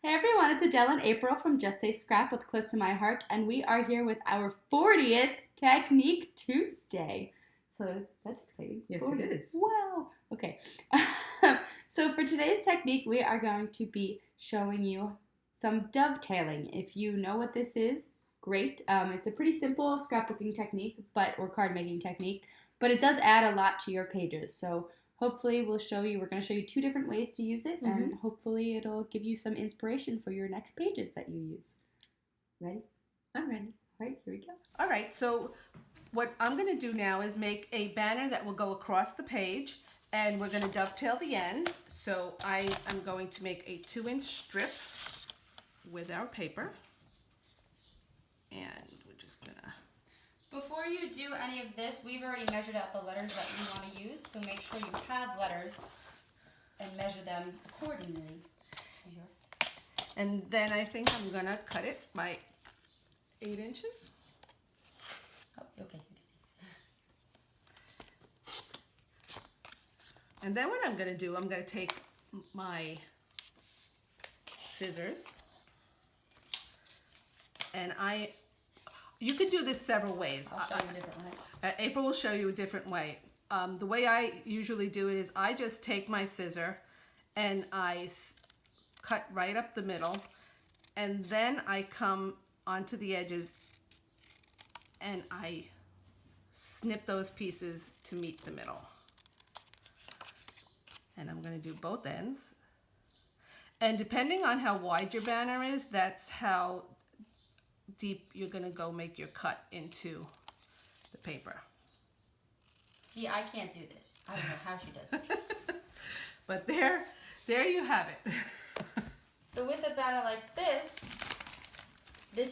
Hey everyone, it's Adele and April from Just Say Scrap with Close to My Heart, and we are here with our 40th Technique Tuesday. So that's exciting. Yes, 40. it is. Wow. Okay. So for today's technique, we are going to be showing you some dovetailing. If you know what this is, great. It's a pretty simple scrapbooking technique, or card making technique, but it does add a lot to your pages. So hopefully we're going to show you two different ways to use it, and hopefully it'll give you some inspiration for your next pages that you use. Ready? I'm ready. All right, here we go. All right, so what I'm going to do now is make a banner that will go across the page, and we're going to dovetail the ends. So I am going to make a 2-inch strip with our paper, and we're just going to... Before you do any of this, we've already measured out the letters that you want to use, so make sure you have letters and measure them accordingly. And then I think I'm going to cut it by 8 inches. Oh, okay. And then what I'm going to do, I'm going to take my scissors, and you could do this several ways. I'll show you a different way. April will show you a different way. The way I usually do it is I just take my scissor and I cut right up the middle, and then I come onto the edges and I snip those pieces to meet the middle. And I'm going to do both ends. And depending on how wide your banner is, that's how deep you're going to go make your cut into the paper. See, I can't do this. I don't know how she does this. But there you have it. So with a banner like this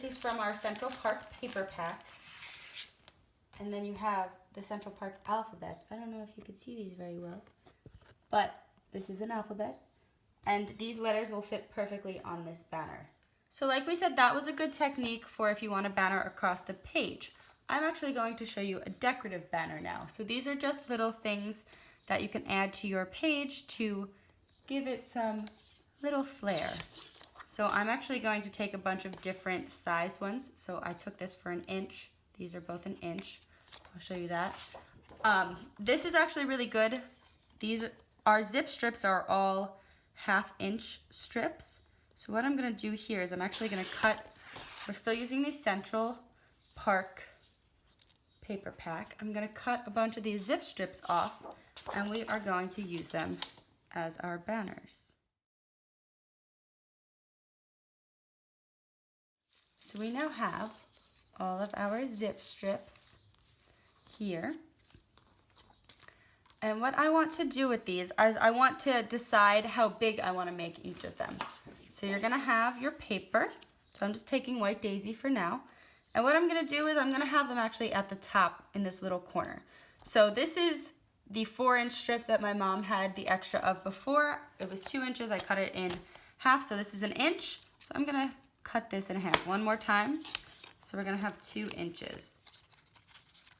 is from our Central Park paper pack. And then you have the Central Park alphabets. I don't know if you could see these very well, but this is an alphabet. And these letters will fit perfectly on this banner. So like we said, that was a good technique for if you want a banner across the page. I'm actually going to show you a decorative banner now. So these are just little things that you can add to your page to give it some little flair. So I'm actually going to take a bunch of different sized ones. So I took this for 1 inch. These are both 1 inch. I'll show you that. This is actually really good. Our zip strips are all 1/2 inch strips. So what I'm gonna do here is I'm actually gonna cut, we're still using the Central Park paper pack. I'm gonna cut a bunch of these zip strips off, and we are going to use them as our banners. So we now have all of our zip strips here. And what I want to do with these is I want to decide how big I want to make each of them. So you're going to have your paper. So I'm just taking White Daisy for now. And what I'm going to do is I'm going to have them actually at the top in this little corner. So this is the 4-inch strip that my mom had the extra of before. It was 2 inches. I cut it in half. So this is 1 inch. So I'm going to cut this in half one more time. So we're going to have 2 inches.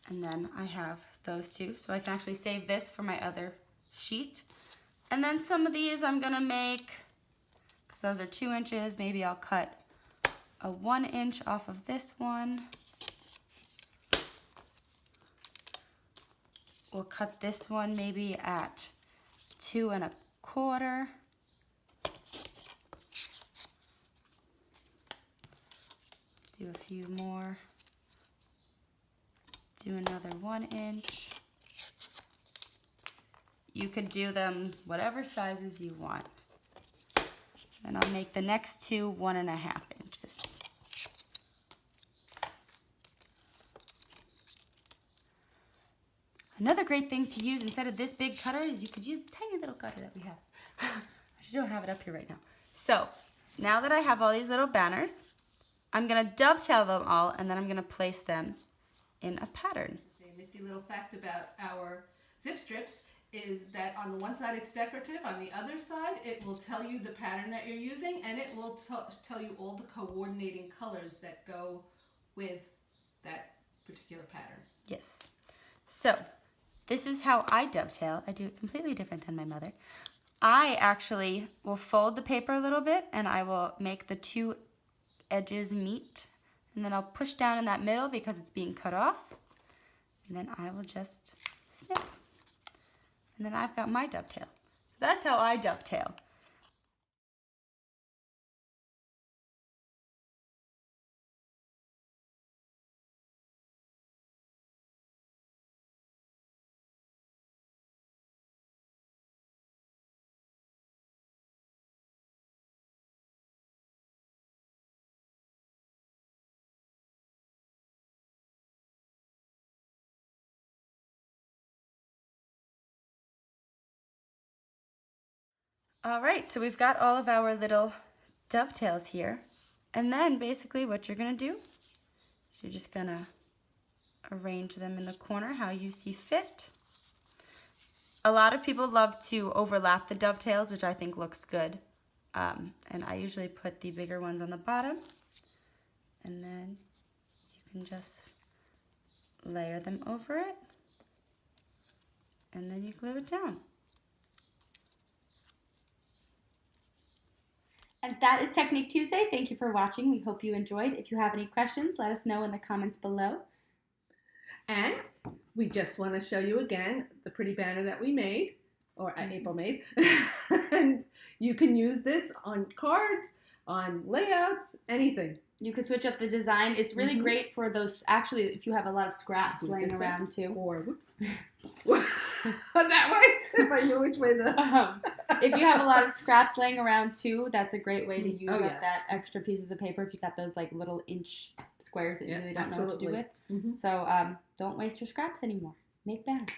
And then I have those two. So I can actually save this for my other sheet. And then some of these I'm going to make, because those are 2 inches, maybe I'll cut a 1 inch off of this one. We'll cut this one maybe at 2 1/4. Do a few more. Do another 1 inch. You could do them whatever sizes you want. And I'll make the next two 1 1/2 inches. Another great thing to use instead of this big cutter is you could use the tiny little cutter that we have. I just don't have it up here right now. So now that I have all these little banners, I'm gonna dovetail them all, and then I'm gonna place them in a pattern. A nifty little fact about our zip strips is that on the one side it's decorative, on the other side it will tell you the pattern that you're using, and it will tell you all the coordinating colors that go with that particular pattern. Yes. So this is how I dovetail. I do it completely different than my mother. I actually will fold the paper a little bit and I will make the two edges meet. And then I'll push down in that middle because it's being cut off. And then I will just snip. And then I've got my dovetail. So that's how I dovetail. All right, so we've got all of our little dovetails here. And then basically what you're gonna do is you're just gonna arrange them in the corner how you see fit. A lot of people love to overlap the dovetails, which I think looks good. And I usually put the bigger ones on the bottom. And then you can just layer them over it. And then you glue it down. And that is Technique Tuesday. Thank you for watching. We hope you enjoyed. If you have any questions, let us know in the comments below. And we just want to show you again the pretty banner that we made, or April made. And you can use this on cards, on layouts, anything. You could switch up the design. It's really great for those, actually, if you have a lot of scraps laying around too. Or, whoops. That way, if I knew which way the... If you have a lot of scraps laying around too, that's a great way to use up that extra pieces of paper if you got those like little inch squares that you really don't know what to do with. So don't waste your scraps anymore. Make banners.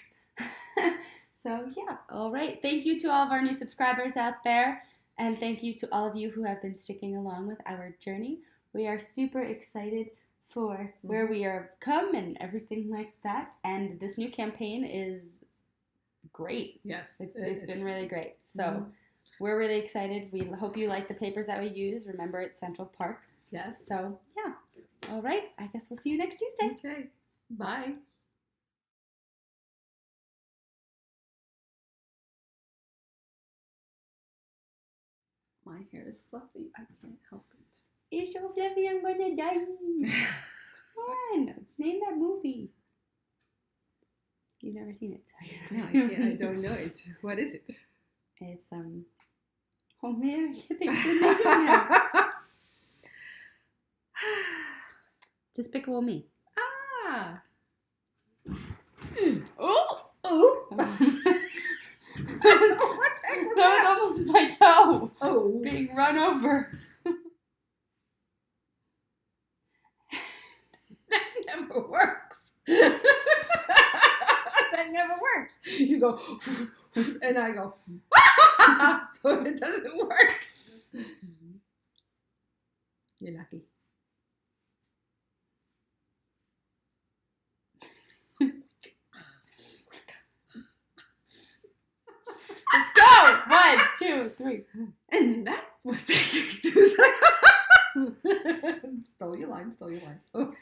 So yeah, all right. Thank you to all of our new subscribers out there. And thank you to all of you who have been sticking along with our journey. We are super excited for where we are come and everything like that. And this new campaign is great. Yes. It's been really great. So we're really excited. We hope you like the papers that we use. Remember, it's Central Park. Yes. So yeah. All right. I guess we'll see you next Tuesday. Okay. Bye. My hair is fluffy. I can't help it. It's so fluffy, I'm gonna die. Come on, name that movie. You've never seen it. So No, I can't. I don't know it. What is it? It's oh man, I can't think of the name now. Despicable Me. Ah. Oh! What the heck was That was almost my toe. Oh. Being run over. That never works. That never works. You go, and I go, so it doesn't work. You're lucky. Let's go! 1, 2, 3. And that was Technique Tuesday. Stole your line. Oh.